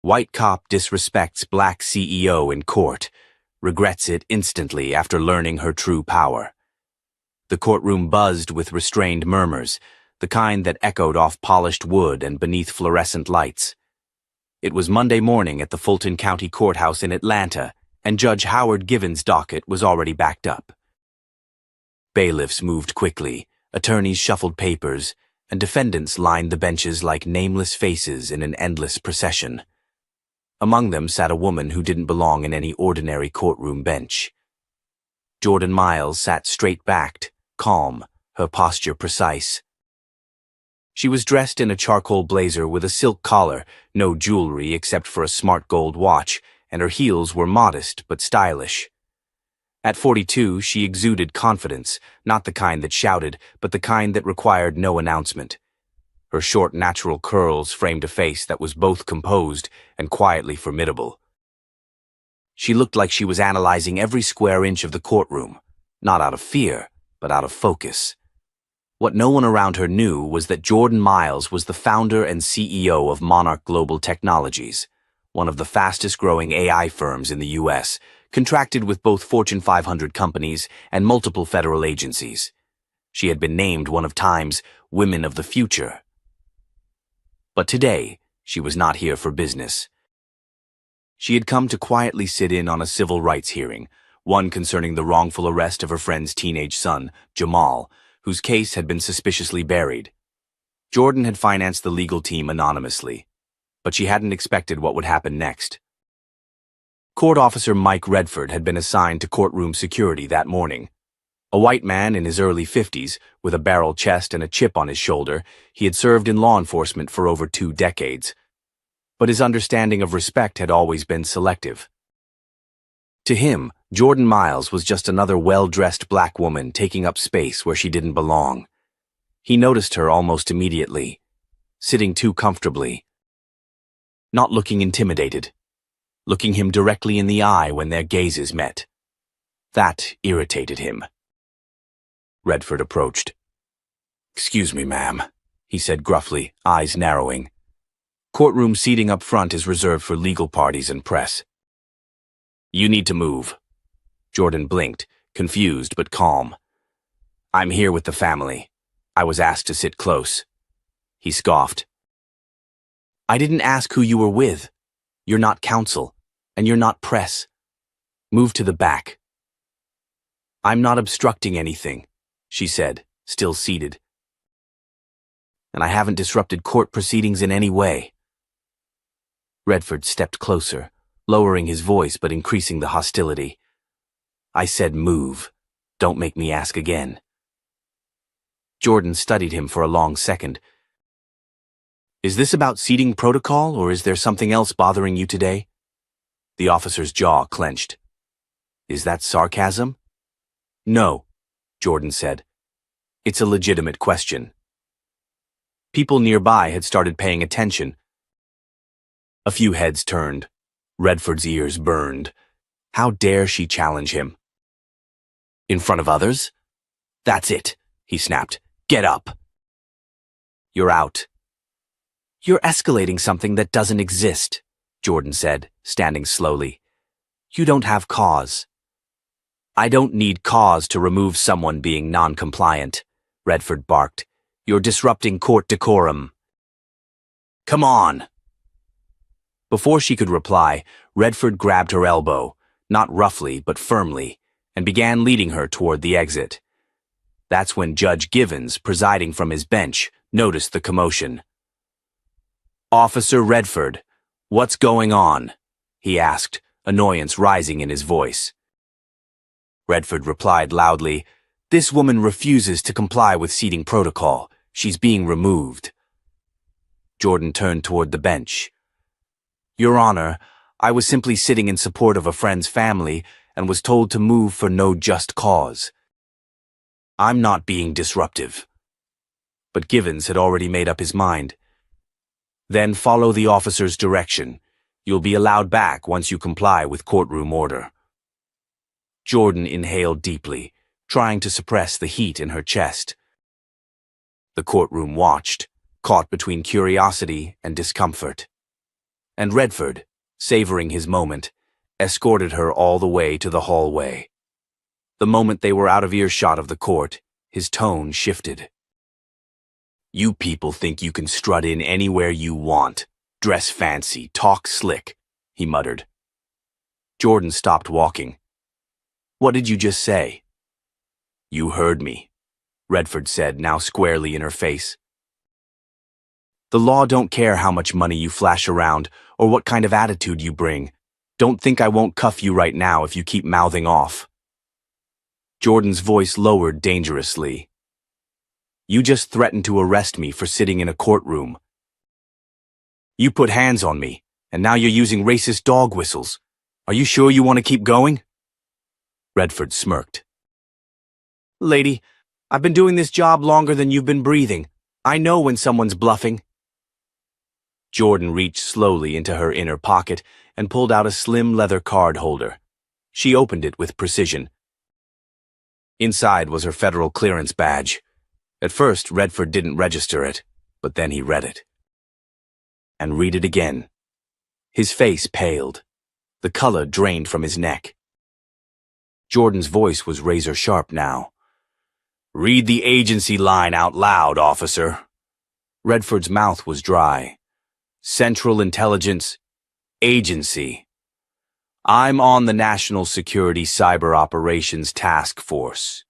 White cop disrespects black CEO in court, regrets it instantly after learning her true power. The courtroom buzzed with restrained murmurs, the kind that echoed off polished wood and beneath fluorescent lights. It was Monday morning at the Fulton County Courthouse in Atlanta, and Judge Howard Givens' docket was already backed up. Bailiffs moved quickly, attorneys shuffled papers, and defendants lined the benches like nameless faces in an endless procession. Among them sat a woman who didn't belong in any ordinary courtroom bench. Jordan Miles sat straight-backed, calm, her posture precise. She was dressed in a charcoal blazer with a silk collar, no jewelry except for a smart gold watch, and her heels were modest but stylish. At 42, she exuded confidence, not the kind that shouted, but the kind that required no announcement. Her short, natural curls framed a face that was both composed and quietly formidable. She looked like she was analyzing every square inch of the courtroom, not out of fear, but out of focus. What no one around her knew was that Jordan Miles was the founder and CEO of Monarch Global Technologies, one of the fastest-growing AI firms in the U.S., contracted with both Fortune 500 companies and multiple federal agencies. She had been named one of Time's Women of the Future. But today, she was not here for business. She had come to quietly sit in on a civil rights hearing, one concerning the wrongful arrest of her friend's teenage son, Jamal, whose case had been suspiciously buried. Jordan had financed the legal team anonymously, but she hadn't expected what would happen next. Court officer Mike Redford had been assigned to courtroom security that morning. A white man in his early 50s, with a barrel chest and a chip on his shoulder, he had served in law enforcement for over 2 decades. But his understanding of respect had always been selective. To him, Jordan Miles was just another well-dressed black woman taking up space where she didn't belong. He noticed her almost immediately, sitting too comfortably, not looking intimidated, looking him directly in the eye when their gazes met. That irritated him. Redford approached. "Excuse me, ma'am," he said gruffly, eyes narrowing. "Courtroom seating up front is reserved for legal parties and press." "You need to move." Jordan blinked, confused but calm. "I'm here with the family. I was asked to sit close." He scoffed. "I didn't ask who you were with. You're not counsel, and you're not press. Move to the back." "I'm not obstructing anything," she said, still seated. "And I haven't disrupted court proceedings in any way." Redford stepped closer, lowering his voice but increasing the hostility. "I said move. Don't make me ask again." Jordan studied him for a long second. "Is this about seating protocol, or is there something else bothering you today?" The officer's jaw clenched. "Is that sarcasm?" "No," Jordan said. "It's a legitimate question." People nearby had started paying attention. A few heads turned. Redford's ears burned. How dare she challenge him? "In front of others?" "That's it," he snapped. "Get up." "You're out." "You're escalating something that doesn't exist," Jordan said, standing slowly. "You don't have cause." "I don't need cause to remove someone being non-compliant," Redford barked. "You're disrupting court decorum." "Come on." Before she could reply, Redford grabbed her elbow, not roughly but firmly, and began leading her toward the exit. That's when Judge Givens, presiding from his bench, noticed the commotion. "Officer Redford, what's going on?" he asked, annoyance rising in his voice. Redford replied loudly, "This woman refuses to comply with seating protocol. She's being removed." Jordan turned toward the bench. "Your Honor, I was simply sitting in support of a friend's family and was told to move for no just cause. I'm not being disruptive." But Givens had already made up his mind. "Then follow the officer's direction. You'll be allowed back once you comply with courtroom order." Jordan inhaled deeply, trying to suppress the heat in her chest. The courtroom watched, caught between curiosity and discomfort. and Redford, savoring his moment, escorted her all the way to the hallway. The moment they were out of earshot of the court, his tone shifted. "You people think you can strut in anywhere you want, dress fancy, talk slick," he muttered. Jordan stopped walking. "What did you just say?" "You heard me," Redford said, now squarely in her face. "The law don't care how much money you flash around or what kind of attitude you bring. Don't think I won't cuff you right now if you keep mouthing off." Jordan's voice lowered dangerously. "You just threatened to arrest me for sitting in a courtroom. You put hands on me, and now you're using racist dog whistles. Are you sure you want to keep going?" Redford smirked. "Lady, I've been doing this job longer than you've been breathing. I know when someone's bluffing." Jordan reached slowly into her inner pocket and pulled out a slim leather card holder. She opened it with precision. Inside was her federal clearance badge. At first, Redford didn't register it, but then he read it. And read it again. His face paled. The color drained from his neck. Jordan's voice was razor-sharp now. "Read the agency line out loud, officer." Redford's mouth was dry. "Central Intelligence Agency. I'm on the National Security Cyber Operations Task Force.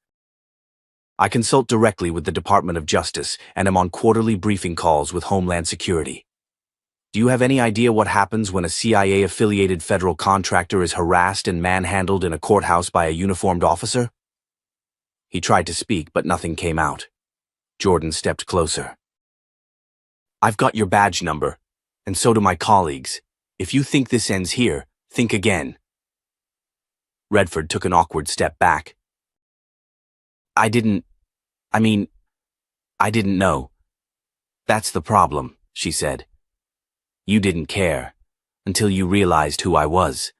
I consult directly with the Department of Justice and am on quarterly briefing calls with Homeland Security. Do you have any idea what happens when a CIA-affiliated federal contractor is harassed and manhandled in a courthouse by a uniformed officer?" He tried to speak, but nothing came out. Jordan stepped closer. "I've got your badge number, and so do my colleagues. If you think this ends here, think again." Redford took an awkward step back. I didn't know. That's the problem," she said. "You didn't care, until you realized who I was."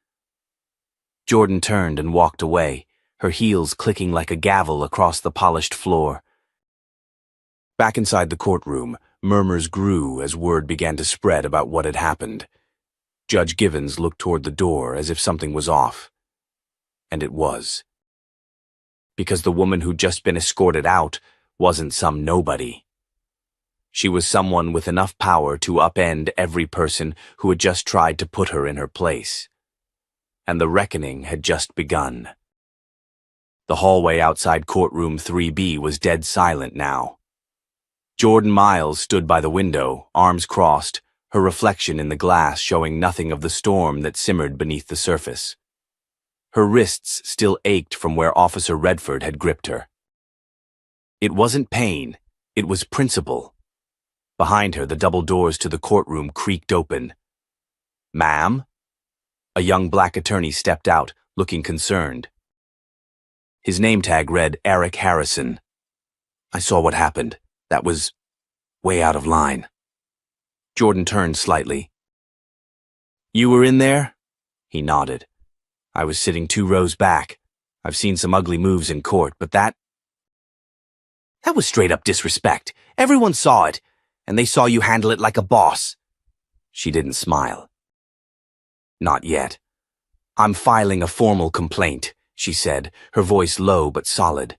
Jordan turned and walked away, her heels clicking like a gavel across the polished floor. Back inside the courtroom, murmurs grew as word began to spread about what had happened. Judge Givens looked toward the door as if something was off. And it was. Because the woman who'd just been escorted out wasn't some nobody. She was someone with enough power to upend every person who had just tried to put her in her place. And the reckoning had just begun. The hallway outside courtroom 3B was dead silent now. Jordan Miles stood by the window, arms crossed, her reflection in the glass showing nothing of the storm that simmered beneath the surface. Her wrists still ached from where Officer Redford had gripped her. It wasn't pain, it was principle. Behind her, the double doors to the courtroom creaked open. "Ma'am?" A young black attorney stepped out, looking concerned. His name tag read Eric Harrison. "I saw what happened. That was way out of line." Jordan turned slightly. "You were in there?" He nodded. "I was sitting 2 rows back. I've seen some ugly moves in court, but that was straight-up disrespect. Everyone saw it, and they saw you handle it like a boss." She didn't smile. "Not yet. I'm filing a formal complaint," she said, her voice low but solid.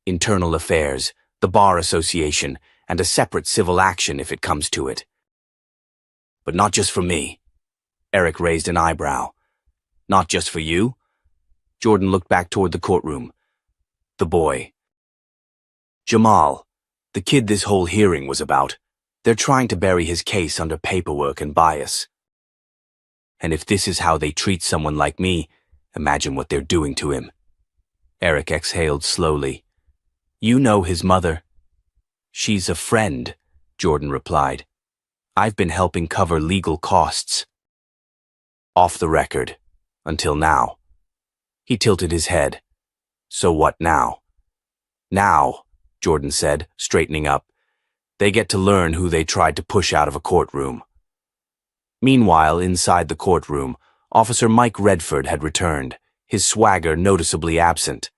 "Internal affairs, the Bar Association, and a separate civil action if it comes to it." "But not just for me." Eric raised an eyebrow. "Not just for you?" Jordan looked back toward the courtroom. "The boy. Jamal, the kid this whole hearing was about. They're trying to bury his case under paperwork and bias. And if this is how they treat someone like me, imagine what they're doing to him." Eric exhaled slowly. "You know his mother." "She's a friend," Jordan replied. "I've been helping cover legal costs." "Off the record. Until now." He tilted his head. "So what now?" "Now," Jordan said, straightening up, "they get to learn who they tried to push out of a courtroom." Meanwhile, inside the courtroom, Officer Mike Redford had returned, his swagger noticeably absent.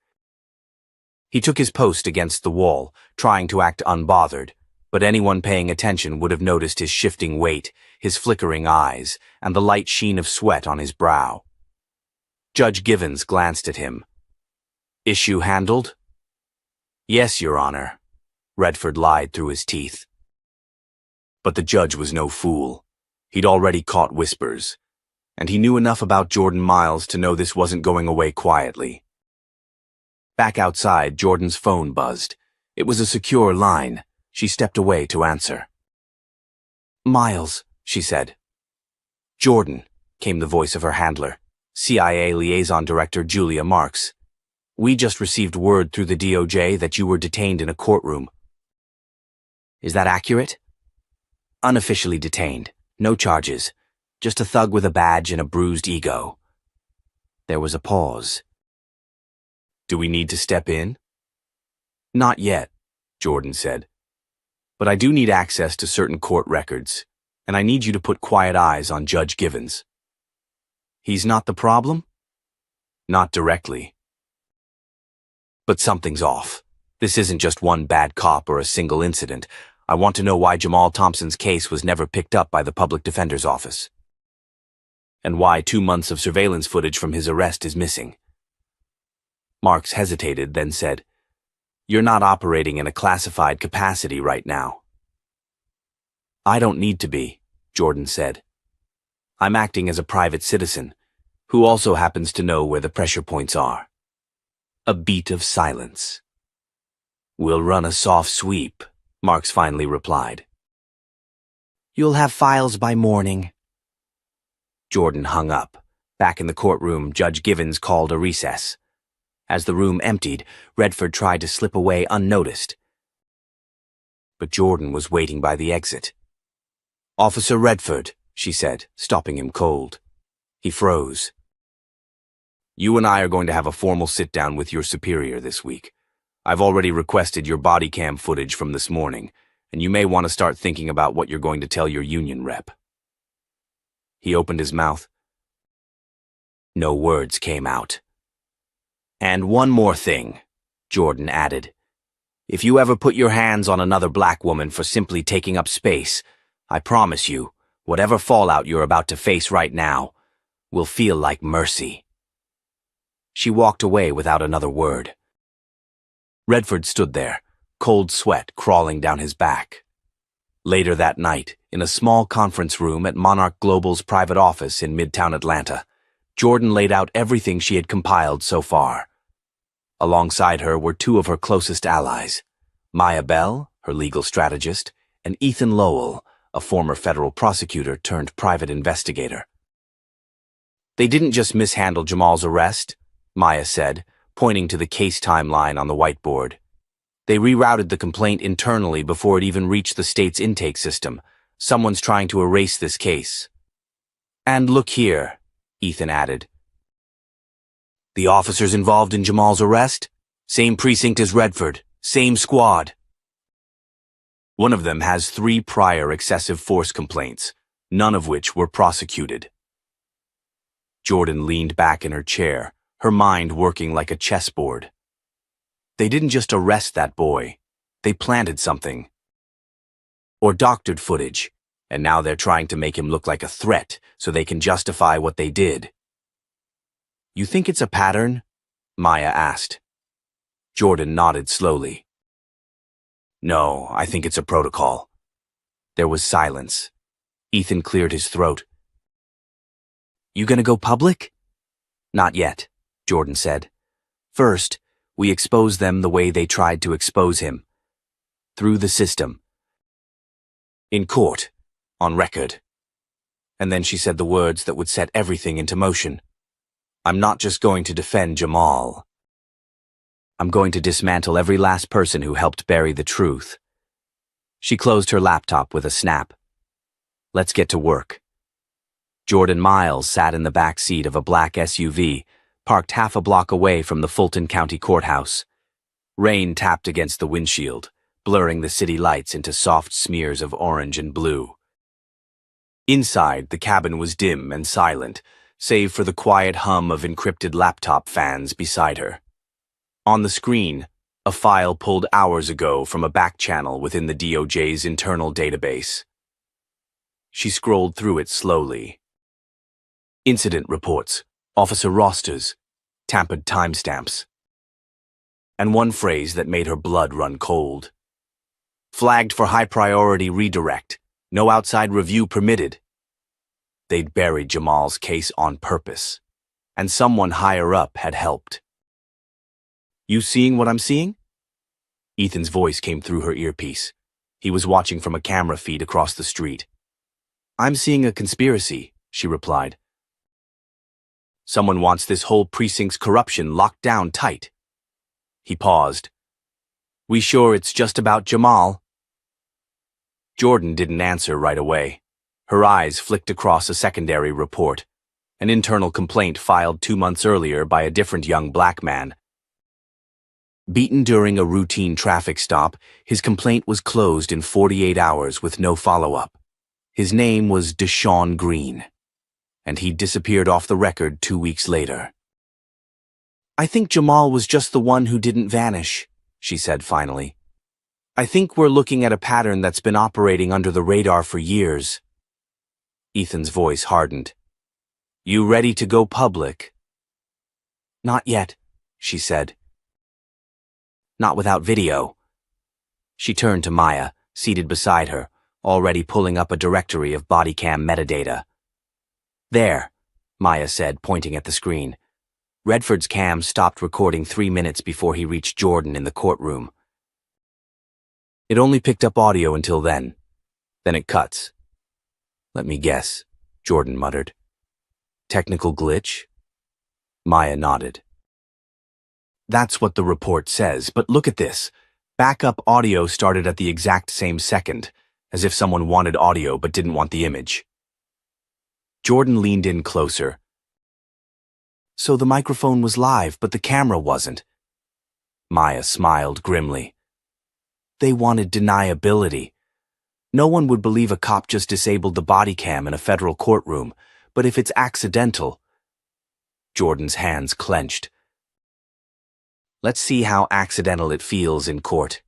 He took his post against the wall, trying to act unbothered, but anyone paying attention would have noticed his shifting weight, his flickering eyes, and the light sheen of sweat on his brow. Judge Givens glanced at him. "Issue handled?" "Yes, Your Honor," Redford lied through his teeth. But the judge was no fool. He'd already caught whispers, and he knew enough about Jordan Miles to know this wasn't going away quietly. Back outside, Jordan's phone buzzed. It was a secure line. She stepped away to answer. "Miles," she said. "Jordan," came the voice of her handler, CIA Liaison Director Julia Marks. "We just received word through the DOJ that you were detained in a courtroom." "Is that accurate?" "Unofficially detained. No charges. Just a thug with a badge and a bruised ego." There was a pause. "Do we need to step in?" "Not yet," Jordan said. "But I do need access to certain court records, and I need you to put quiet eyes on Judge Givens." "He's not the problem?" "Not directly. But something's off. This isn't just one bad cop or a single incident. I want to know why Jamal Thompson's case was never picked up by the public defender's office. And why 2 months of surveillance footage from his arrest is missing." Marks hesitated, then said, "You're not operating in a classified capacity right now." "I don't need to be," Jordan said. "I'm acting as a private citizen, who also happens to know where the pressure points are." A beat of silence. "We'll run a soft sweep," Marks finally replied. "You'll have files by morning." Jordan hung up. Back in the courtroom, Judge Givens called a recess. As the room emptied, Redford tried to slip away unnoticed. But Jordan was waiting by the exit. "Officer Redford," she said, stopping him cold. He froze. "You and I are going to have a formal sit-down with your superior this week. I've already requested your body cam footage from this morning, and you may want to start thinking about what you're going to tell your union rep." He opened his mouth. No words came out. "And one more thing," Jordan added. "If you ever put your hands on another black woman for simply taking up space, I promise you, whatever fallout you're about to face right now will feel like mercy." She walked away without another word. Redford stood there, cold sweat crawling down his back. Later that night, in a small conference room at Monarch Global's private office in Midtown Atlanta, Jordan laid out everything she had compiled so far. Alongside her were 2 of her closest allies, Maya Bell, her legal strategist, and Ethan Lowell, a former federal prosecutor turned private investigator. "They didn't just mishandle Jamal's arrest," Maya said, pointing to the case timeline on the whiteboard. "They rerouted the complaint internally before it even reached the state's intake system. Someone's trying to erase this case." "And look here," Ethan added. "The officers involved in Jamal's arrest? Same precinct as Redford, same squad. One of them has 3 prior excessive force complaints, none of which were prosecuted." Jordan leaned back in her chair, her mind working like a chessboard. They didn't just arrest that boy. They planted something. Or doctored footage, and now they're trying to make him look like a threat so they can justify what they did. "You think it's a pattern?" Maya asked. Jordan nodded slowly. "No, I think it's a protocol." There was silence. Ethan cleared his throat. "You gonna go public?" "Not yet," Jordan said. "First, we expose them the way they tried to expose him. Through the system. In court. On record." And then she said the words that would set everything into motion. "I'm not just going to defend Jamal. I'm going to dismantle every last person who helped bury the truth." She closed her laptop with a snap. "Let's get to work." Jordan Miles sat in the back seat of a black SUV, parked half a block away from the Fulton County Courthouse. Rain tapped against the windshield, blurring the city lights into soft smears of orange and blue. Inside, the cabin was dim and silent, save for the quiet hum of encrypted laptop fans beside her. On the screen, a file pulled hours ago from a back channel within the DOJ's internal database. She scrolled through it slowly. Incident reports, officer rosters, tampered timestamps. And one phrase that made her blood run cold. Flagged for high-priority redirect. No outside review permitted. They'd buried Jamal's case on purpose, and someone higher up had helped. You seeing what I'm seeing? Ethan's voice came through her earpiece. He was watching from a camera feed across the street. I'm seeing a conspiracy, she replied. Someone wants this whole precinct's corruption locked down tight. He paused. We sure it's just about Jamal? Jordan didn't answer right away. Her eyes flicked across a secondary report, an internal complaint filed 2 months earlier by a different young black man. Beaten during a routine traffic stop, his complaint was closed in 48 hours with no follow-up. His name was Deshaun Green, and he disappeared off the record 2 weeks later. I think Jamal was just the one who didn't vanish, she said finally. I think we're looking at a pattern that's been operating under the radar for years. Ethan's voice hardened. You ready to go public? Not yet, she said. Not without video. She turned to Maya, seated beside her, already pulling up a directory of body cam metadata. There, Maya said, pointing at the screen. Redford's cam stopped recording 3 minutes before he reached Jordan in the courtroom. It only picked up audio until then. Then it cuts. Let me guess, Jordan muttered. Technical glitch? Maya nodded. That's what the report says, but look at this. Backup audio started at the exact same second, as if someone wanted audio but didn't want the image. Jordan leaned in closer. So the microphone was live, but the camera wasn't. Maya smiled grimly. They wanted deniability. No one would believe a cop just disabled the body cam in a federal courtroom, but if it's accidental... Jordan's hands clenched. Let's see how accidental it feels in court.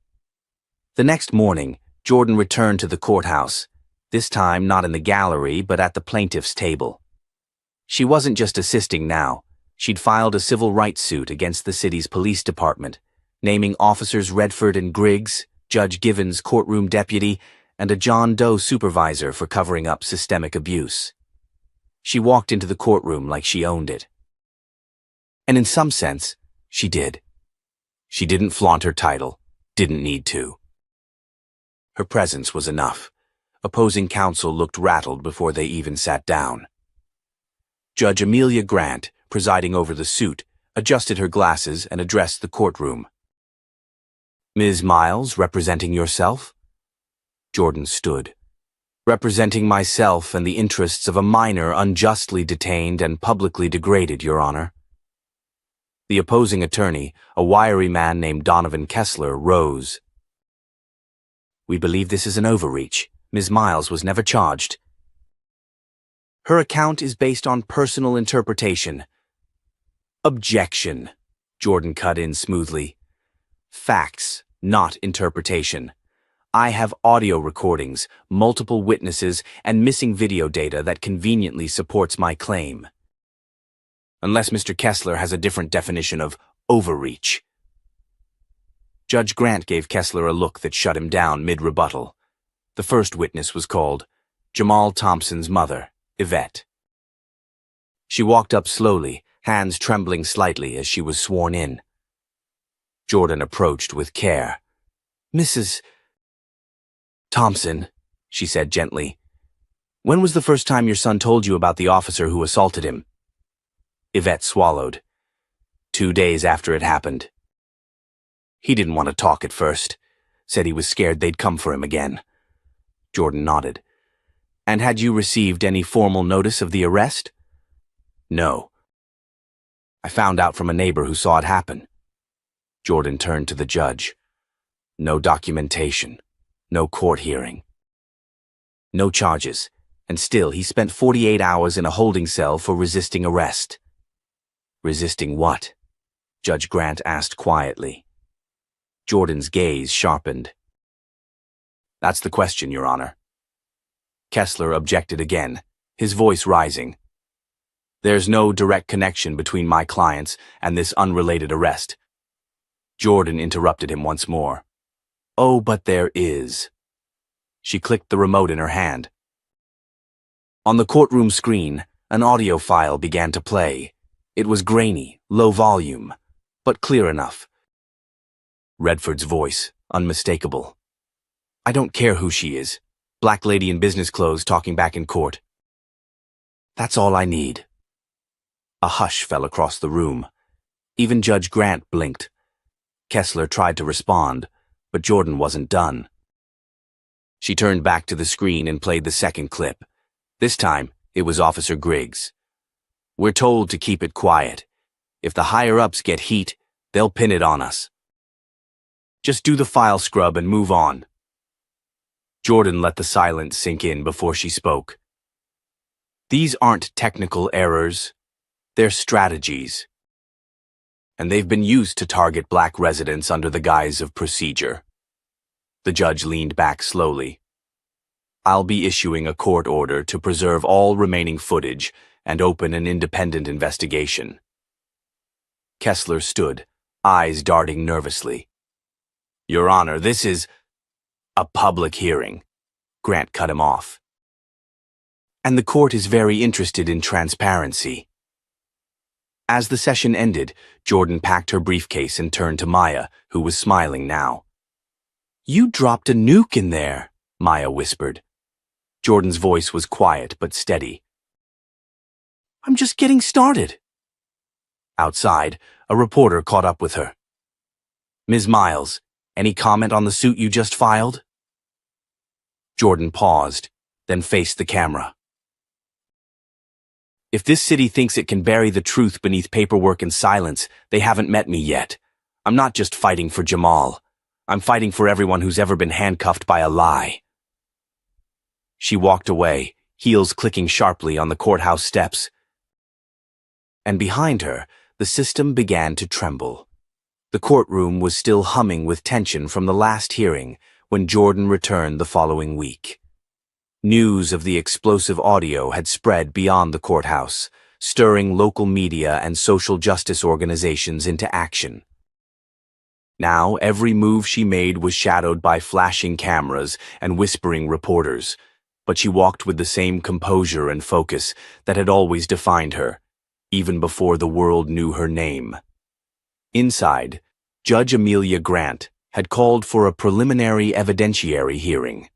The next morning, Jordan returned to the courthouse, this time not in the gallery but at the plaintiff's table. She wasn't just assisting now. She'd filed a civil rights suit against the city's police department, naming officers Redford and Griggs, Judge Givens' courtroom deputy, and a John Doe supervisor for covering up systemic abuse. She walked into the courtroom like she owned it. And in some sense, she did. She didn't flaunt her title, didn't need to. Her presence was enough. Opposing counsel looked rattled before they even sat down. Judge Amelia Grant, presiding over the suit, adjusted her glasses and addressed the courtroom. Ms. Miles, representing yourself? Jordan stood. Representing myself and the interests of a minor unjustly detained and publicly degraded, Your Honor. The opposing attorney, a wiry man named Donovan Kessler, rose. We believe this is an overreach. Ms. Miles was never charged. Her account is based on personal interpretation. Objection, Jordan cut in smoothly. Facts, not interpretation. I have audio recordings, multiple witnesses, and missing video data that conveniently supports my claim. Unless Mr. Kessler has a different definition of overreach. Judge Grant gave Kessler a look that shut him down mid-rebuttal. The first witness was called Jamal Thompson's mother, Yvette. She walked up slowly, hands trembling slightly as she was sworn in. Jordan approached with care. Mrs. Thompson, she said gently, when was the first time your son told you about the officer who assaulted him? Yvette swallowed. 2 days after it happened. He didn't want to talk at first. Said he was scared they'd come for him again. Jordan nodded. And had you received any formal notice of the arrest? No. I found out from a neighbor who saw it happen. Jordan turned to the judge. No documentation. No court hearing. No charges. And still he spent 48 hours in a holding cell for resisting arrest. Resisting what? Judge Grant asked quietly. Jordan's gaze sharpened. That's the question, Your Honor. Kessler objected again, his voice rising. There's no direct connection between my clients and this unrelated arrest. Jordan interrupted him once more. Oh, but there is. She clicked the remote in her hand. On the courtroom screen, an audio file began to play. It was grainy, low volume, but clear enough. Redford's voice, unmistakable. I don't care who she is. Black lady in business clothes talking back in court. That's all I need. A hush fell across the room. Even Judge Grant blinked. Kessler tried to respond, but Jordan wasn't done. She turned back to the screen and played the second clip. This time, it was Officer Griggs. We're told to keep it quiet. If the higher-ups get heat, they'll pin it on us. Just do the file scrub and move on. Jordan let the silence sink in before she spoke. These aren't technical errors. They're strategies. And they've been used to target black residents under the guise of procedure. The judge leaned back slowly. I'll be issuing a court order to preserve all remaining footage and open an independent investigation. Kessler stood, eyes darting nervously. Your Honor, this is a public hearing. Grant cut him off. And the court is very interested in transparency. As the session ended, Jordan packed her briefcase and turned to Maya, who was smiling now. You dropped a nuke in there, Maya whispered. Jordan's voice was quiet but steady. I'm just getting started. Outside, a reporter caught up with her. Ms. Miles, any comment on the suit you just filed? Jordan paused, then faced the camera. If this city thinks it can bury the truth beneath paperwork and silence, they haven't met me yet. I'm not just fighting for Jamal. I'm fighting for everyone who's ever been handcuffed by a lie. She walked away, heels clicking sharply on the courthouse steps. And behind her, the system began to tremble. The courtroom was still humming with tension from the last hearing when Jordan returned the following week. News of the explosive audio had spread beyond the courthouse, stirring local media and social justice organizations into action. Now, every move she made was shadowed by flashing cameras and whispering reporters, but she walked with the same composure and focus that had always defined her, even before the world knew her name. Inside, Judge Amelia Grant had called for a preliminary evidentiary hearing.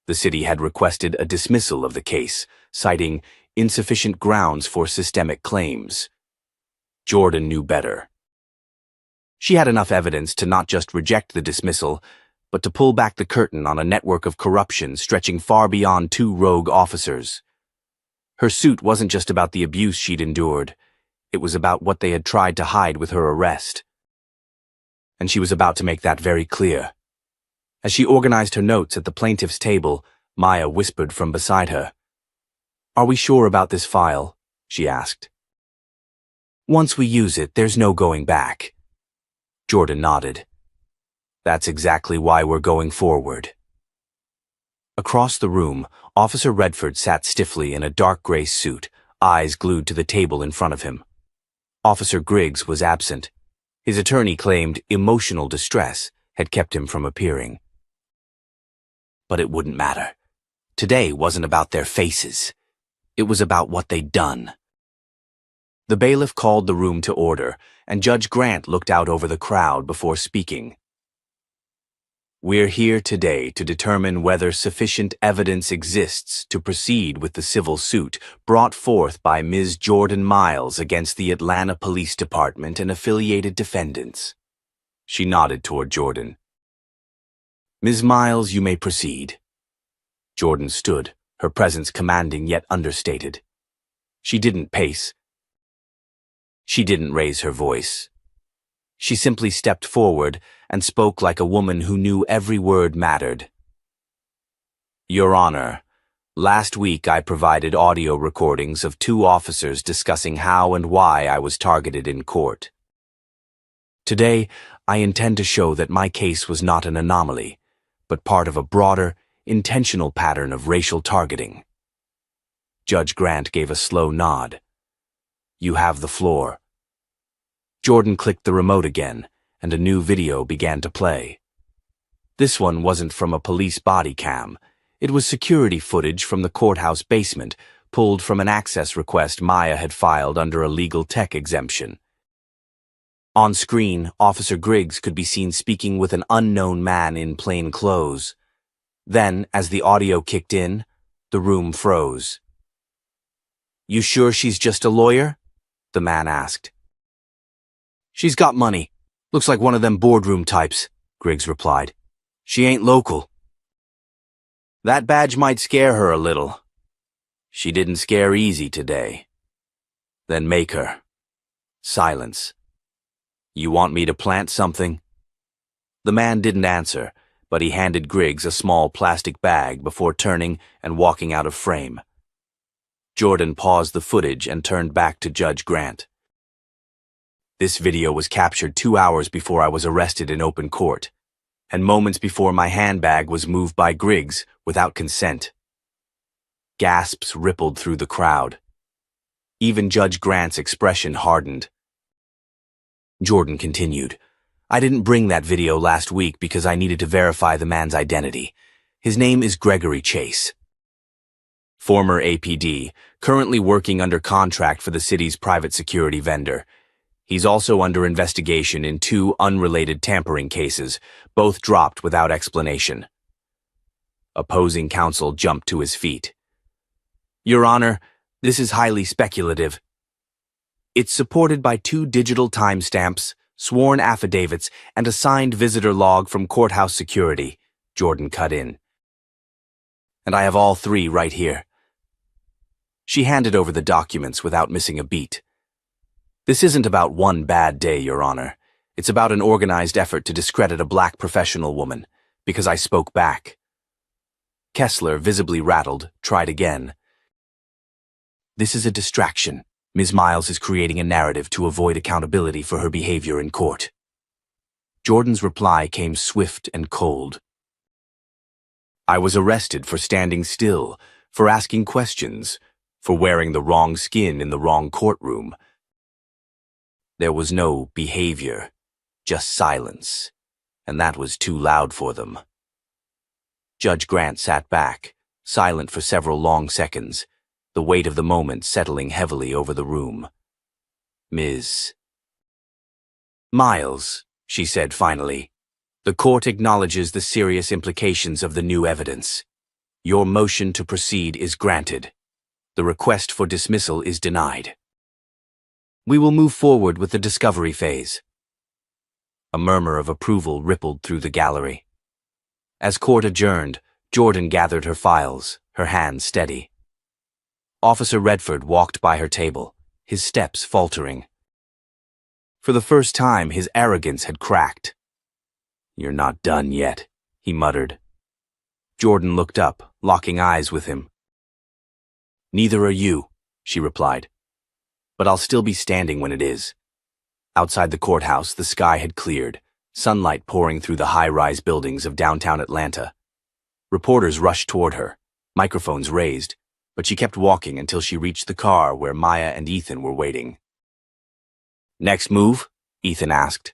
The city had requested a dismissal of the case, citing insufficient grounds for systemic claims. Jordan knew better. She had enough evidence to not just reject the dismissal, but to pull back the curtain on a network of corruption stretching far beyond 2 rogue officers. Her suit wasn't just about the abuse she'd endured. It was about what they had tried to hide with her arrest. And she was about to make that very clear. As she organized her notes at the plaintiff's table, Maya whispered from beside her. Are we sure about this file? She asked. Once we use it, there's no going back. Jordan nodded. That's exactly why we're going forward. Across the room, Officer Redford sat stiffly in a dark gray suit, eyes glued to the table in front of him. Officer Griggs was absent. His attorney claimed emotional distress had kept him from appearing. But it wouldn't matter. Today wasn't about their faces. It was about what they'd done. The bailiff called the room to order, and Judge Grant looked out over the crowd before speaking. We're here today to determine whether sufficient evidence exists to proceed with the civil suit brought forth by Ms. Jordan Miles against the Atlanta Police Department and affiliated defendants. She nodded toward Jordan. Ms. Miles, you may proceed. Jordan stood, her presence commanding yet understated. She didn't pace. She didn't raise her voice. She simply stepped forward and spoke like a woman who knew every word mattered. Your Honor, last week I provided audio recordings of 2 officers discussing how and why I was targeted in court. Today, I intend to show that my case was not an anomaly, but part of a broader, intentional pattern of racial targeting. Judge Grant gave a slow nod. You have the floor. Jordan clicked the remote again, and a new video began to play. This one wasn't from a police body cam. It was security footage from the courthouse basement, pulled from an access request Maya had filed under a legal tech exemption. On screen, Officer Griggs could be seen speaking with an unknown man in plain clothes. Then, as the audio kicked in, the room froze. You sure she's just a lawyer? The man asked. She's got money. Looks like one of them boardroom types, Griggs replied. She ain't local. That badge might scare her a little. She didn't scare easy today. Then make her. Silence. You want me to plant something? The man didn't answer, but he handed Griggs a small plastic bag before turning and walking out of frame. Jordan paused the footage and turned back to Judge Grant. This video was captured 2 hours before I was arrested in open court, and moments before my handbag was moved by Griggs without consent. Gasps rippled through the crowd. Even Judge Grant's expression hardened. Jordan continued, I didn't bring that video last week because I needed to verify the man's identity. His name is Gregory Chase. Former APD, currently working under contract for the city's private security vendor. He's also under investigation in 2 unrelated tampering cases, both dropped without explanation. Opposing counsel jumped to his feet. Your Honor, this is highly speculative. It's supported by 2 digital timestamps, sworn affidavits, and a signed visitor log from courthouse security, Jordan cut in. And I have all 3 right here. She handed over the documents without missing a beat. This isn't about one bad day, Your Honor. It's about an organized effort to discredit a black professional woman, because I spoke back. Kessler, visibly rattled, tried again. This is a distraction. Ms. Miles is creating a narrative to avoid accountability for her behavior in court. Jordan's reply came swift and cold. I was arrested for standing still, for asking questions, for wearing the wrong skin in the wrong courtroom. There was no behavior, just silence, and that was too loud for them. Judge Grant sat back, silent for several long seconds, the weight of the moment settling heavily over the room. Ms. Miles, she said finally, the court acknowledges the serious implications of the new evidence. Your motion to proceed is granted. The request for dismissal is denied. We will move forward with the discovery phase. A murmur of approval rippled through the gallery. As court adjourned, Jordan gathered her files, her hands steady. Officer Redford walked by her table, his steps faltering. For the first time, his arrogance had cracked. You're not done yet, he muttered. Jordan looked up, locking eyes with him. Neither are you, she replied. But I'll still be standing when it is. Outside the courthouse, the sky had cleared, sunlight pouring through the high-rise buildings of downtown Atlanta. Reporters rushed toward her, microphones raised, but she kept walking until she reached the car where Maya and Ethan were waiting. Next move? Ethan asked.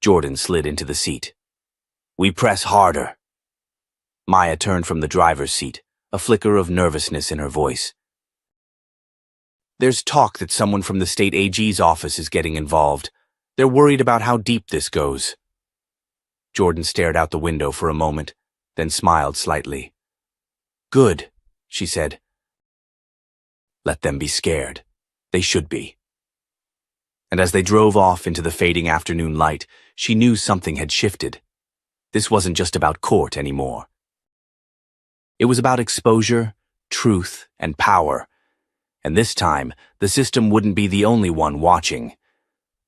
Jordan slid into the seat. We press harder. Maya turned from the driver's seat, a flicker of nervousness in her voice. There's talk that someone from the state AG's office is getting involved. They're worried about how deep this goes. Jordan stared out the window for a moment, then smiled slightly. Good, she said. Let them be scared. They should be. And as they drove off into the fading afternoon light, she knew something had shifted. This wasn't just about court anymore. It was about exposure, truth, and power. And this time, the system wouldn't be the only one watching.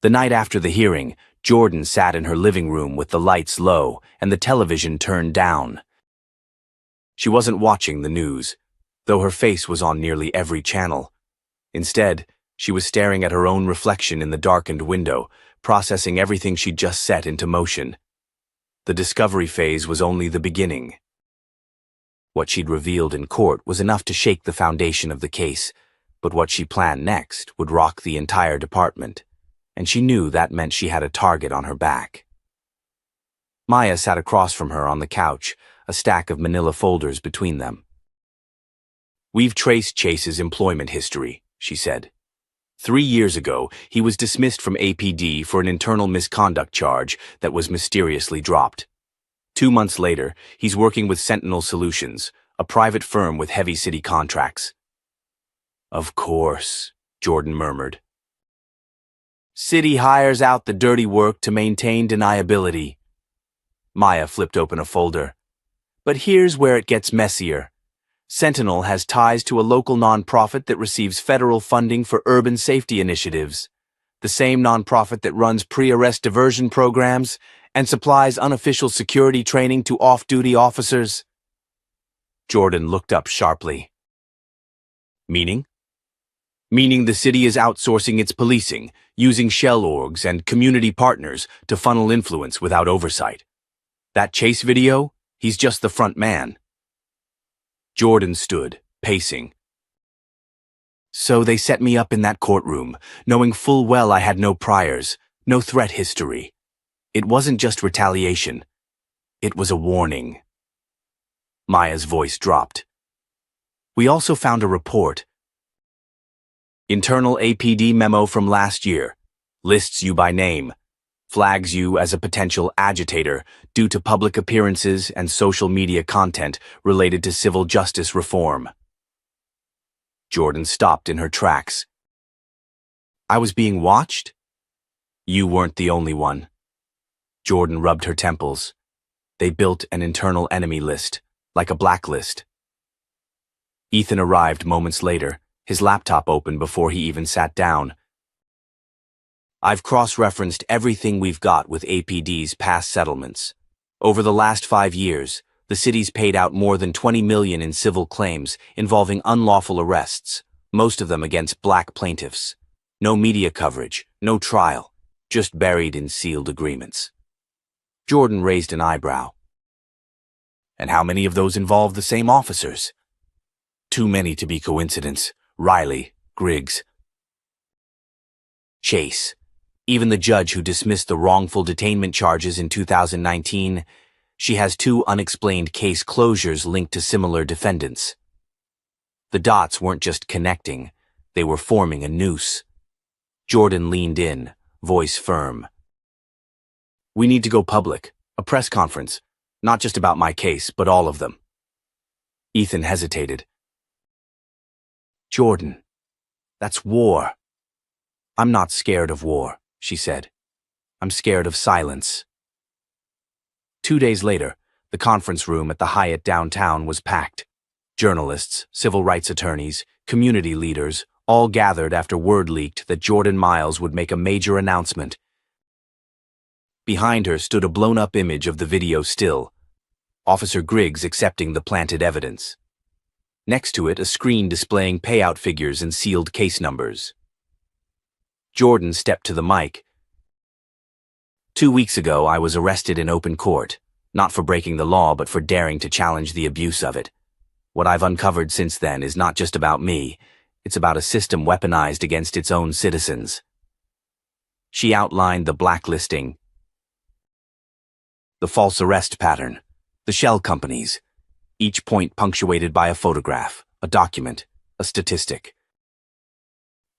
The night after the hearing, Jordan sat in her living room with the lights low and the television turned down. She wasn't watching the news, though her face was on nearly every channel. Instead, She was staring at her own reflection in the darkened window, processing everything she'd just set into motion. The discovery phase was only the beginning. What she'd revealed in court was enough to shake the foundation of the case, but what she planned next would rock the entire department, and she knew that meant she had a target on her back. Maya sat across from her on the couch, a stack of manila folders between them. "We've traced Chase's employment history," she said. 3 years ago, he was dismissed from APD for an internal misconduct charge that was mysteriously dropped. 2 months later, he's working with Sentinel Solutions, a private firm with heavy city contracts. "Of course," Jordan murmured. "City hires out the dirty work to maintain deniability." Maya flipped open a folder. "But here's where it gets messier. Sentinel has ties to a local nonprofit that receives federal funding for urban safety initiatives. The same nonprofit that runs pre-arrest diversion programs and supplies unofficial security training to off-duty officers." Jordan looked up sharply. "Meaning?" "Meaning the city is outsourcing its policing, using shell orgs and community partners to funnel influence without oversight. That Chase video, he's just the front man." Jordan stood, pacing. "So they set me up in that courtroom, knowing full well I had no priors, no threat history. It wasn't just retaliation. It was a warning." Maya's voice dropped. "We also found a report. Internal APD memo from last year. Lists you by name. Flags you as a potential agitator due to public appearances and social media content related to civil justice reform." Jordan stopped in her tracks. "I was being watched?" "You weren't the only one." Jordan rubbed her temples. "They built an internal enemy list, like a blacklist." Ethan arrived moments later, his laptop open before he even sat down. "I've cross-referenced everything we've got with APD's past settlements. Over the last 5 years, the city's paid out more than $20 million in civil claims involving unlawful arrests, most of them against black plaintiffs. No media coverage, no trial, just buried in sealed agreements." Jordan raised an eyebrow. "And how many of those involve the same officers?" "Too many to be coincidence. Riley, Griggs, Chase. Even the judge who dismissed the wrongful detainment charges in 2019, she has 2 unexplained case closures linked to similar defendants." The dots weren't just connecting, they were forming a noose. Jordan leaned in, voice firm. "We need to go public, a press conference, not just about my case, but all of them." Ethan hesitated. "Jordan, that's war." "I'm not scared of war," she said. "I'm scared of silence." 2 days later, the conference room at the Hyatt downtown was packed. Journalists, civil rights attorneys, community leaders, all gathered after word leaked that Jordan Miles would make a major announcement. Behind her stood a blown-up image of the video still, Officer Griggs accepting the planted evidence. Next to it, a screen displaying payout figures and sealed case numbers. Jordan stepped to the mic. 2 weeks ago, I was arrested in open court, not for breaking the law, but for daring to challenge the abuse of it. What I've uncovered since then is not just about me, it's about a system weaponized against its own citizens." She outlined the blacklisting, the false arrest pattern, the shell companies, each point punctuated by a photograph, a document, a statistic.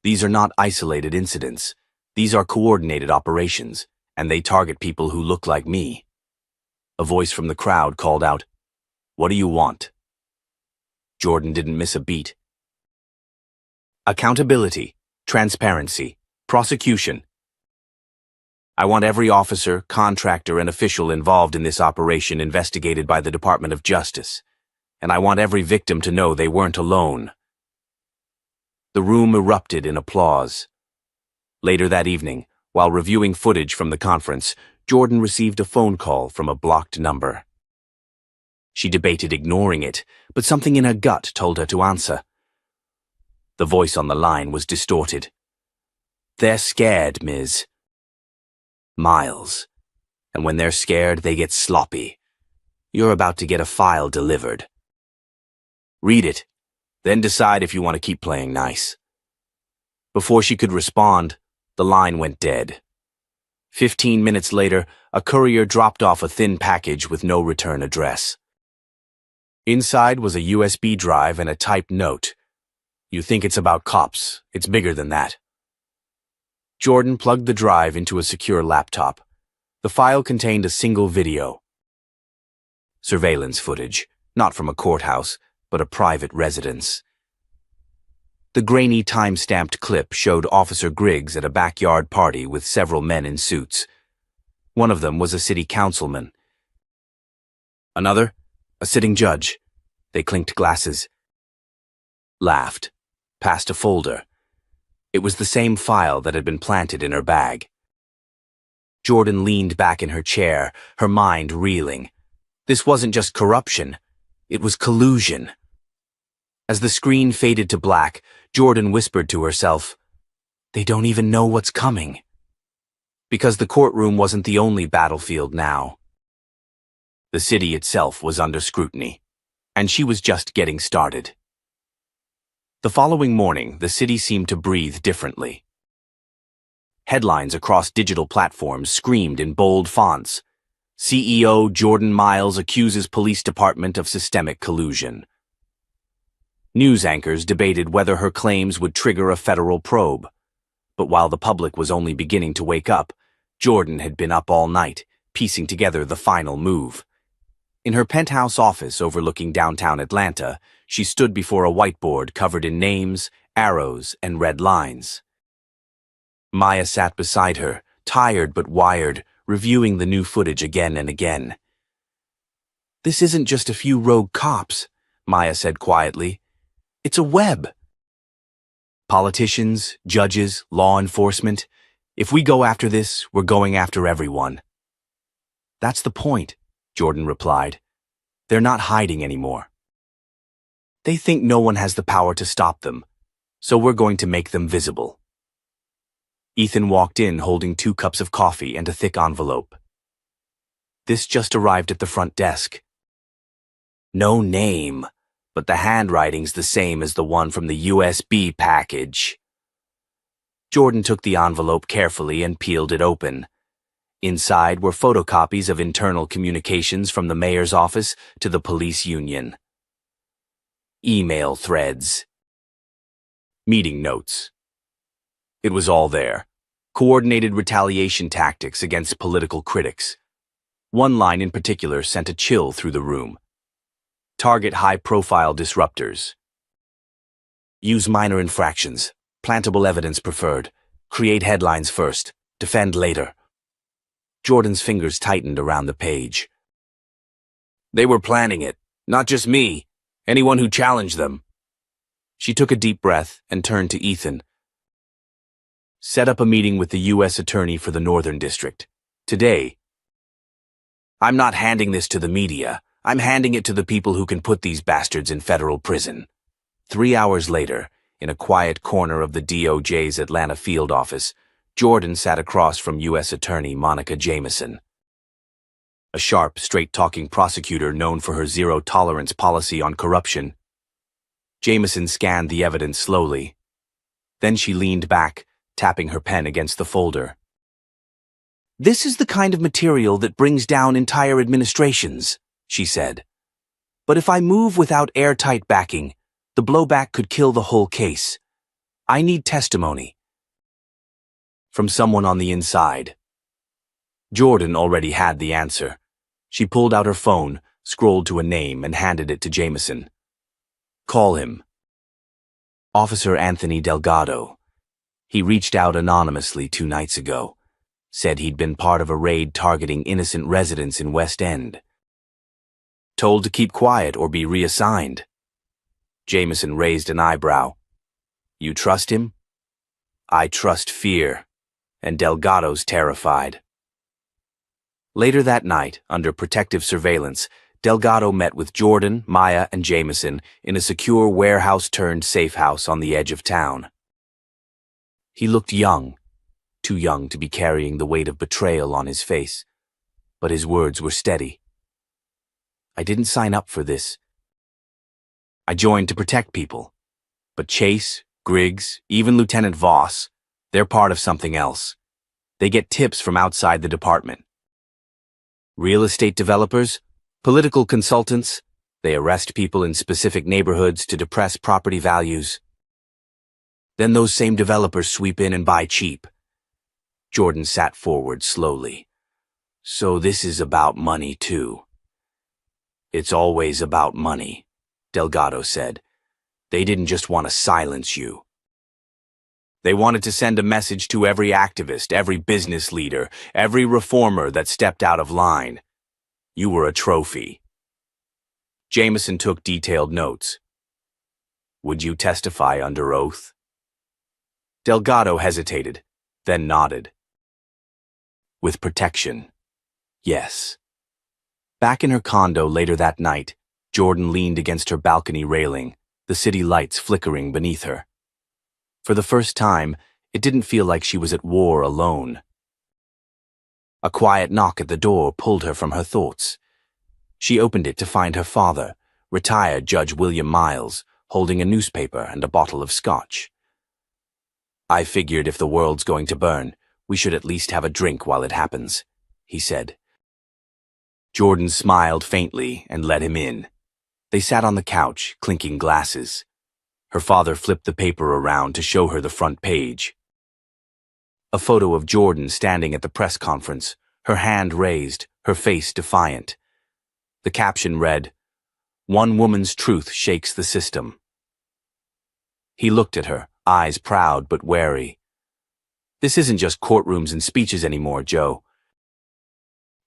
"These are not isolated incidents. These are coordinated operations, and they target people who look like me." A voice from the crowd called out, "What do you want?" Jordan didn't miss a beat. "Accountability, transparency, prosecution. I want every officer, contractor, and official involved in this operation investigated by the Department of Justice, and I want every victim to know they weren't alone." The room erupted in applause. Later that evening, while reviewing footage from the conference, Jordan received a phone call from a blocked number. She debated ignoring it, but something in her gut told her to answer. The voice on the line was distorted, They're scared, Ms. Miles. And when they're scared, they get sloppy. You're about to get a file delivered. Read it, then decide if you want to keep playing nice. Before she could respond, the line went dead. 15 minutes later, a courier dropped off a thin package with no return address. Inside was a USB drive and a typed note. You think it's about cops. It's bigger than that. Jordan plugged the drive into a secure laptop. The file contained a single video. Surveillance footage, not from a courthouse, but a private residence. The grainy time-stamped clip showed Officer Griggs at a backyard party with several men in suits. One of them was a city councilman. Another, a sitting judge. They clinked glasses, laughed, passed a folder. It was the same file that had been planted in her bag. Jordan leaned back in her chair, her mind reeling. This wasn't just corruption, it was collusion. As the screen faded to black, Jordan whispered to herself, "They don't even know what's coming." Because the courtroom wasn't the only battlefield now. The city itself was under scrutiny, and she was just getting started. The following morning, the city seemed to breathe differently. Headlines across digital platforms screamed in bold fonts. CEO Jordan Miles accuses police department of systemic collusion. News anchors debated whether her claims would trigger a federal probe. But while the public was only beginning to wake up, Jordan had been up all night, piecing together the final move. In her penthouse office overlooking downtown Atlanta, she stood before a whiteboard covered in names, arrows, and red lines. Maya sat beside her, tired but wired, reviewing the new footage again and again. "This isn't just a few rogue cops," Maya said quietly. "It's a web. Politicians, judges, law enforcement. If we go after this, we're going after everyone." "That's the point," Jordan replied. "They're not hiding anymore. They think no one has the power to stop them, so we're going to make them visible." Ethan walked in holding 2 cups of coffee and a thick envelope. "This just arrived at the front desk." "No name, but the handwriting's the same as the one from the USB package." Jordan took the envelope carefully and peeled it open. Inside were photocopies of internal communications from the mayor's office to the police union. Email threads. Meeting notes. It was all there. Coordinated retaliation tactics against political critics. One line in particular sent a chill through the room. Target high-profile disruptors. Use minor infractions. Plantable evidence preferred. Create headlines first. Defend later. Jordan's fingers tightened around the page. They were planning it, not just me. Anyone who challenged them. She took a deep breath and turned to Ethan. Set up a meeting with the U.S. Attorney for the Northern District. Today. I'm not handing this to the media. I'm handing it to the people who can put these bastards in federal prison. 3 hours later, in a quiet corner of the DOJ's Atlanta field office, Jordan sat across from U.S. Attorney Monica Jameson. A sharp, straight-talking prosecutor known for her zero-tolerance policy on corruption. Jameson scanned the evidence slowly. Then she leaned back, tapping her pen against the folder. "This is the kind of material that brings down entire administrations," she said. "But if I move without airtight backing, the blowback could kill the whole case. I need testimony. From someone on the inside." Jordan already had the answer. She pulled out her phone, scrolled to a name, and handed it to Jameson. "Call him." Officer Anthony Delgado. He reached out anonymously 2 nights ago. Said he'd been part of a raid targeting innocent residents in West End. Told to keep quiet or be reassigned. Jameson raised an eyebrow. "You trust him?" "I trust fear, and Delgado's terrified." Later that night, under protective surveillance, Delgado met with Jordan, Maya, and Jameson in a secure warehouse-turned-safe house on the edge of town. He looked young, too young to be carrying the weight of betrayal on his face. But his words were steady. I didn't sign up for this. I joined to protect people. But Chase, Griggs, even Lieutenant Voss, they're part of something else. They get tips from outside the department. Real estate developers, political consultants, they arrest people in specific neighborhoods to depress property values. Then those same developers sweep in and buy cheap. Jordan sat forward slowly. So this is about money too. It's always about money, Delgado said. They didn't just want to silence you. They wanted to send a message to every activist, every business leader, every reformer that stepped out of line. You were a trophy. Jameson took detailed notes. Would you testify under oath? Delgado hesitated, then nodded. With protection, yes. Back in her condo later that night, Jordan leaned against her balcony railing, the city lights flickering beneath her. For the first time, it didn't feel like she was at war alone. A quiet knock at the door pulled her from her thoughts. She opened it to find her father, retired Judge William Miles, holding a newspaper and a bottle of scotch. I figured if the world's going to burn, we should at least have a drink while it happens, he said. Jordan smiled faintly and let him in. They sat on the couch, clinking glasses. Her father flipped the paper around to show her the front page. A photo of Jordan standing at the press conference, her hand raised, her face defiant. The caption read, "One woman's truth shakes the system." He looked at her, eyes proud but wary. This isn't just courtrooms and speeches anymore, Joe.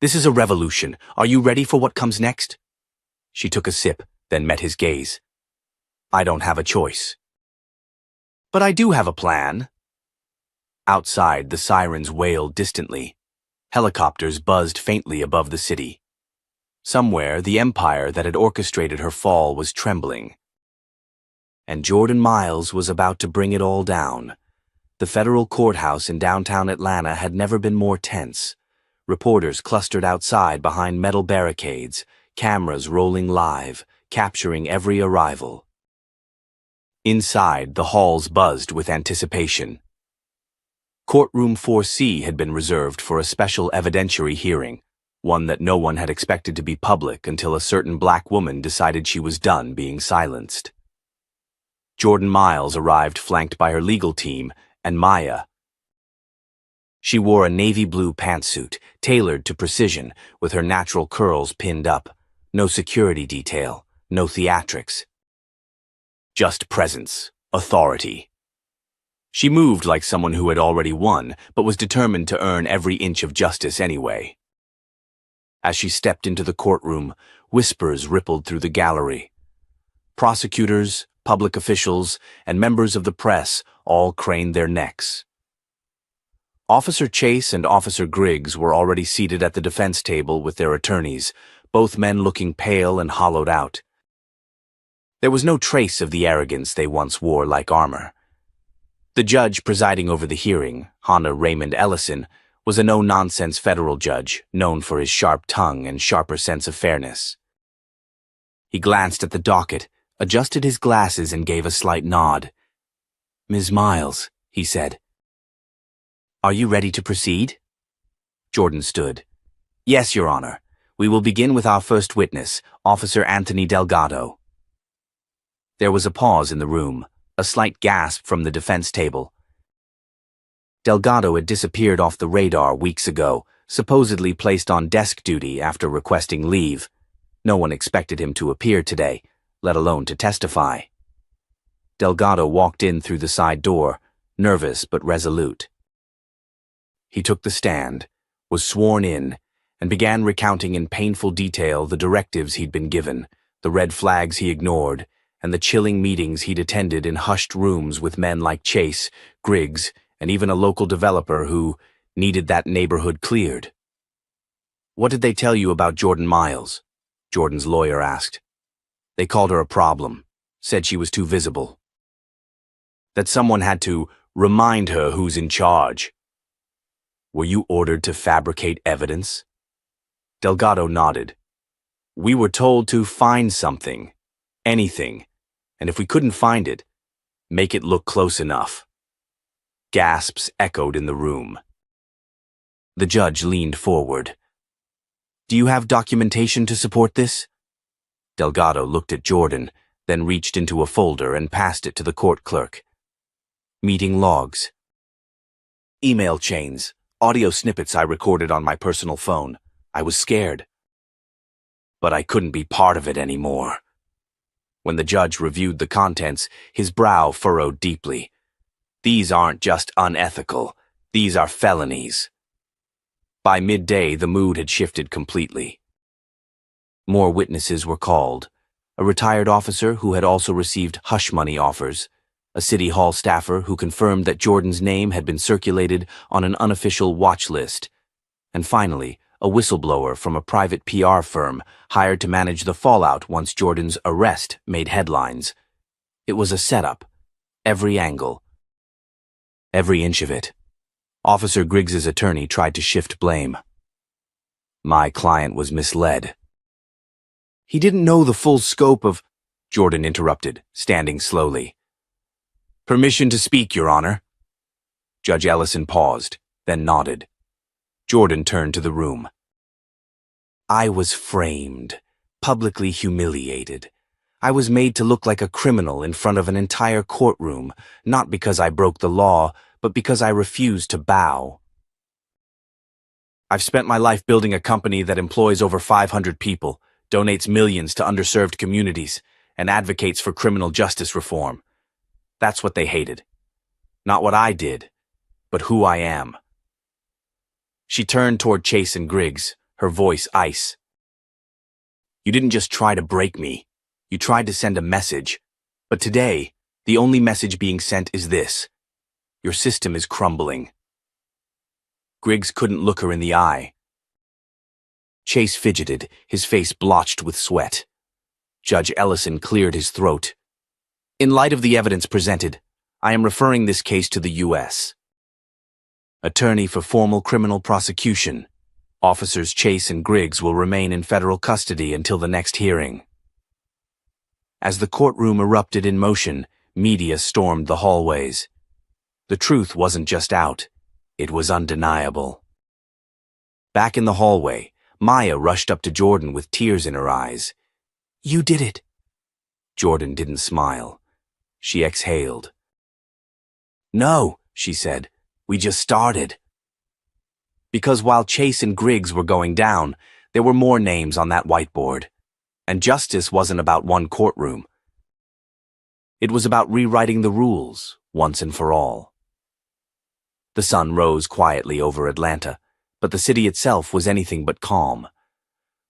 This is a revolution. Are you ready for what comes next? She took a sip, then met his gaze. I don't have a choice. But I do have a plan. Outside, the sirens wailed distantly. Helicopters buzzed faintly above the city. Somewhere, the empire that had orchestrated her fall was trembling. And Jordan Miles was about to bring it all down. The federal courthouse in downtown Atlanta had never been more tense. Reporters clustered outside behind metal barricades, cameras rolling live, capturing every arrival. Inside, the halls buzzed with anticipation. Courtroom 4C had been reserved for a special evidentiary hearing, one that no one had expected to be public until a certain black woman decided she was done being silenced. Jordan Miles arrived flanked by her legal team and Maya. She wore a navy blue pantsuit, tailored to precision, with her natural curls pinned up. No security detail, no theatrics. Just presence, authority. She moved like someone who had already won, but was determined to earn every inch of justice anyway. As she stepped into the courtroom, whispers rippled through the gallery. Prosecutors, public officials, and members of the press all craned their necks. Officer Chase and Officer Griggs were already seated at the defense table with their attorneys, both men looking pale and hollowed out. There was no trace of the arrogance they once wore like armor. The judge presiding over the hearing, Hannah Raymond Ellison, was a no-nonsense federal judge, known for his sharp tongue and sharper sense of fairness. He glanced at the docket, adjusted his glasses, and gave a slight nod. "Ms. Miles," he said. "Are you ready to proceed?" Jordan stood. "Yes, Your Honor. We will begin with our first witness, Officer Anthony Delgado." There was a pause in the room, a slight gasp from the defense table. Delgado had disappeared off the radar weeks ago, supposedly placed on desk duty after requesting leave. No one expected him to appear today, let alone to testify. Delgado walked in through the side door, nervous but resolute. He took the stand, was sworn in, and began recounting in painful detail the directives he'd been given, the red flags he ignored, and the chilling meetings he'd attended in hushed rooms with men like Chase, Griggs, and even a local developer who needed that neighborhood cleared. "What did they tell you about Jordan Miles?" Jordan's lawyer asked. "They called her a problem, said she was too visible. That someone had to remind her who's in charge." Were you ordered to fabricate evidence? Delgado nodded. We were told to find something, anything, and if we couldn't find it, make it look close enough. Gasps echoed in the room. The judge leaned forward. Do you have documentation to support this? Delgado looked at Jordan, then reached into a folder and passed it to the court clerk. Meeting logs. Email chains, audio snippets I recorded on my personal phone. I was scared. But I couldn't be part of it anymore. When the judge reviewed the contents, his brow furrowed deeply. These aren't just unethical, these are felonies. By midday, the mood had shifted completely. More witnesses were called. A retired officer who had also received hush money offers, a city hall staffer who confirmed that Jordan's name had been circulated on an unofficial watch list, and finally, a whistleblower from a private PR firm hired to manage the fallout once Jordan's arrest made headlines. It was a setup. Every angle. Every inch of it. Officer Griggs's attorney tried to shift blame. My client was misled. He didn't know the full scope of... Jordan interrupted, standing slowly. Permission to speak, Your Honor. Judge Ellison paused, then nodded. Jordan turned to the room. I was framed, publicly humiliated. I was made to look like a criminal in front of an entire courtroom, not because I broke the law, but because I refused to bow. I've spent my life building a company that employs over 500 people, donates millions to underserved communities, and advocates for criminal justice reform. That's what they hated. Not what I did, but who I am. She turned toward Chase and Griggs, her voice ice. You didn't just try to break me. You tried to send a message. But today, the only message being sent is this. Your system is crumbling. Griggs couldn't look her in the eye. Chase fidgeted, his face blotched with sweat. Judge Ellison cleared his throat. In light of the evidence presented, I am referring this case to the U.S. Attorney for formal criminal prosecution. Officers Chase and Griggs will remain in federal custody until the next hearing. As the courtroom erupted in motion, media stormed the hallways. The truth wasn't just out, it was undeniable. Back in the hallway, Maya rushed up to Jordan with tears in her eyes. You did it. Jordan didn't smile. She exhaled. No, she said. We just started. Because while Chase and Griggs were going down, there were more names on that whiteboard. And justice wasn't about one courtroom. It was about rewriting the rules, once and for all. The sun rose quietly over Atlanta, but the city itself was anything but calm.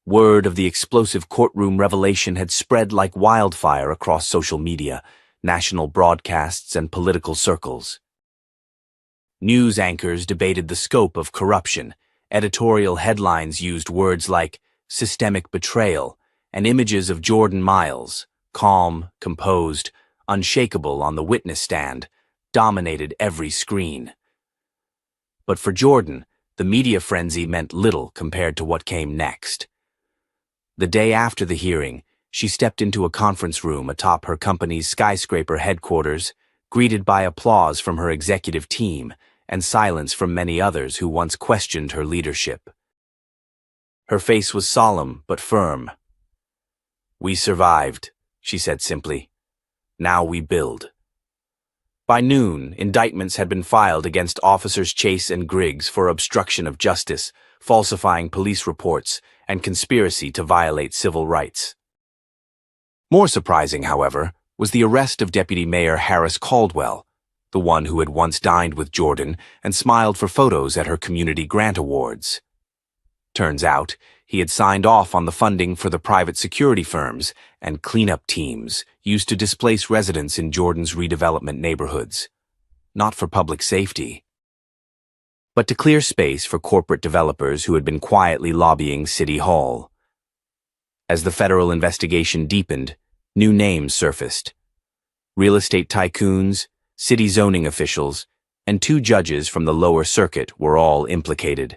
Word of the explosive courtroom revelation had spread like wildfire across social media, national broadcasts, and political circles. News anchors debated the scope of corruption. Editorial headlines used words like systemic betrayal and images of Jordan Miles, calm, composed, unshakable on the witness stand, dominated every screen. But for Jordan, the media frenzy meant little compared to what came next. The day after the hearing, she stepped into a conference room atop her company's skyscraper headquarters, greeted by applause from her executive team and silence from many others who once questioned her leadership. Her face was solemn but firm. We survived, she said simply. Now we build. By noon, indictments had been filed against officers Chase and Griggs for obstruction of justice, falsifying police reports, and conspiracy to violate civil rights. More surprising, however, was the arrest of Deputy Mayor Harris Caldwell, the one who had once dined with Jordan and smiled for photos at her community grant awards. Turns out, he had signed off on the funding for the private security firms and cleanup teams used to displace residents in Jordan's redevelopment neighborhoods. Not for public safety, but to clear space for corporate developers who had been quietly lobbying City Hall. As the federal investigation deepened, new names surfaced. Real estate tycoons, city zoning officials, and 2 judges from the lower circuit were all implicated.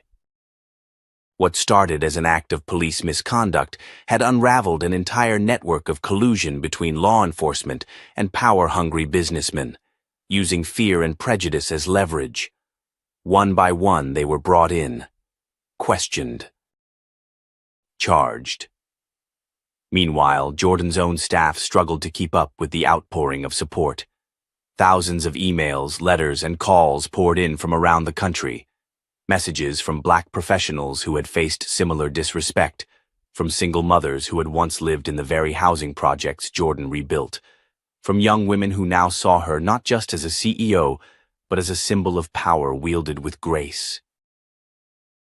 What started as an act of police misconduct had unraveled an entire network of collusion between law enforcement and power-hungry businessmen, using fear and prejudice as leverage. One by one, they were brought in, questioned, charged. Meanwhile, Jordan's own staff struggled to keep up with the outpouring of support. Thousands of emails, letters, and calls poured in from around the country. Messages from Black professionals who had faced similar disrespect, from single mothers who had once lived in the very housing projects Jordan rebuilt, from young women who now saw her not just as a CEO, but as a symbol of power wielded with grace.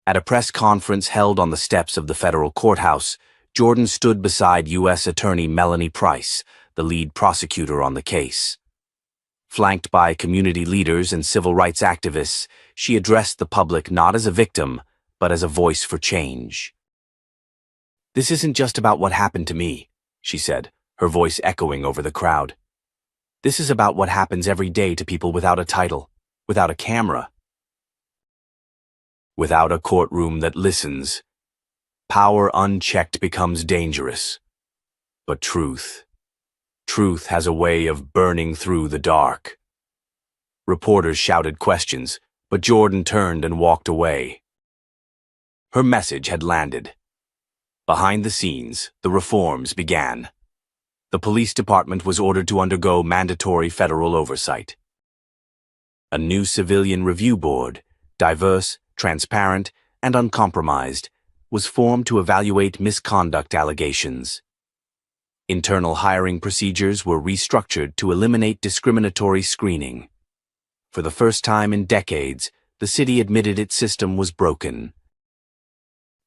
At a press conference held on the steps of the federal courthouse, Jordan stood beside U.S. Attorney Melanie Price, the lead prosecutor on the case. Flanked by community leaders and civil rights activists, she addressed the public not as a victim, but as a voice for change. "This isn't just about what happened to me," she said, her voice echoing over the crowd. "This is about what happens every day to people without a title, without a camera, without a courtroom that listens. Power unchecked becomes dangerous. But truth has a way of burning through the dark." Reporters shouted questions, but Jordan turned and walked away. Her message had landed. Behind the scenes, the reforms began. The police department was ordered to undergo mandatory federal oversight. A new civilian review board, diverse, transparent, and uncompromised, was formed to evaluate misconduct allegations. Internal hiring procedures were restructured to eliminate discriminatory screening. For the first time in decades, the city admitted its system was broken.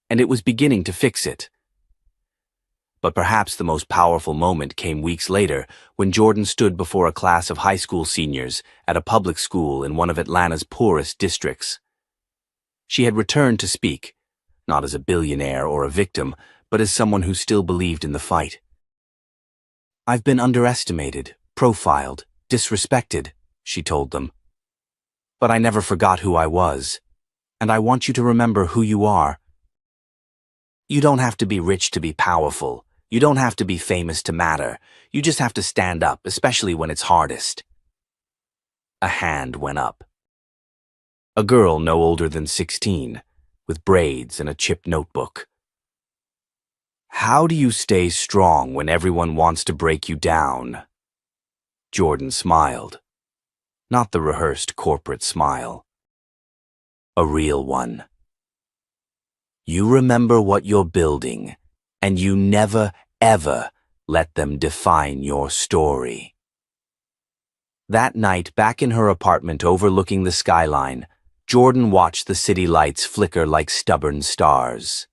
And it was beginning to fix it. But perhaps the most powerful moment came weeks later when Jordan stood before a class of high school seniors at a public school in one of Atlanta's poorest districts. She had returned to speak, not as a billionaire or a victim, but as someone who still believed in the fight. "I've been underestimated, profiled, disrespected," she told them. "But I never forgot who I was, and I want you to remember who you are. You don't have to be rich to be powerful. You don't have to be famous to matter. You just have to stand up, especially when it's hardest." A hand went up. A girl no older than 16, with braids and a chipped notebook. "How do you stay strong when everyone wants to break you down?" Jordan smiled. Not the rehearsed corporate smile. A real one. "You remember what you're building, and you never, ever let them define your story." That night, back in her apartment overlooking the skyline, Jordan watched the city lights flicker like stubborn stars.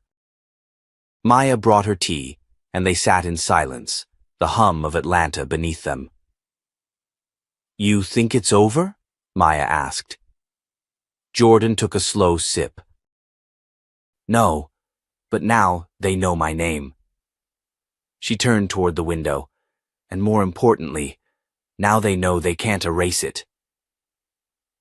Maya brought her tea, and they sat in silence, the hum of Atlanta beneath them. "You think it's over?" Maya asked. Jordan took a slow sip. "No, but now they know my name." She turned toward the window, and more importantly, now they know they can't erase it.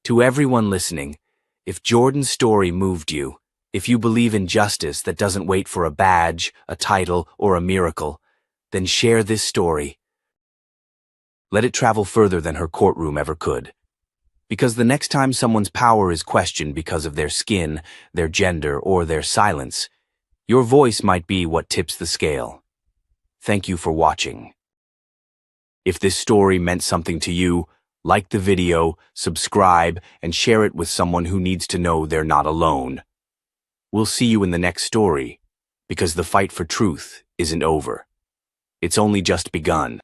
To everyone listening, if Jordan's story moved you, if you believe in justice that doesn't wait for a badge, a title, or a miracle, then share this story. Let it travel further than her courtroom ever could. Because the next time someone's power is questioned because of their skin, their gender, or their silence, your voice might be what tips the scale. Thank you for watching. If this story meant something to you, like the video, subscribe, and share it with someone who needs to know they're not alone. We'll see you in the next story, because the fight for truth isn't over. It's only just begun.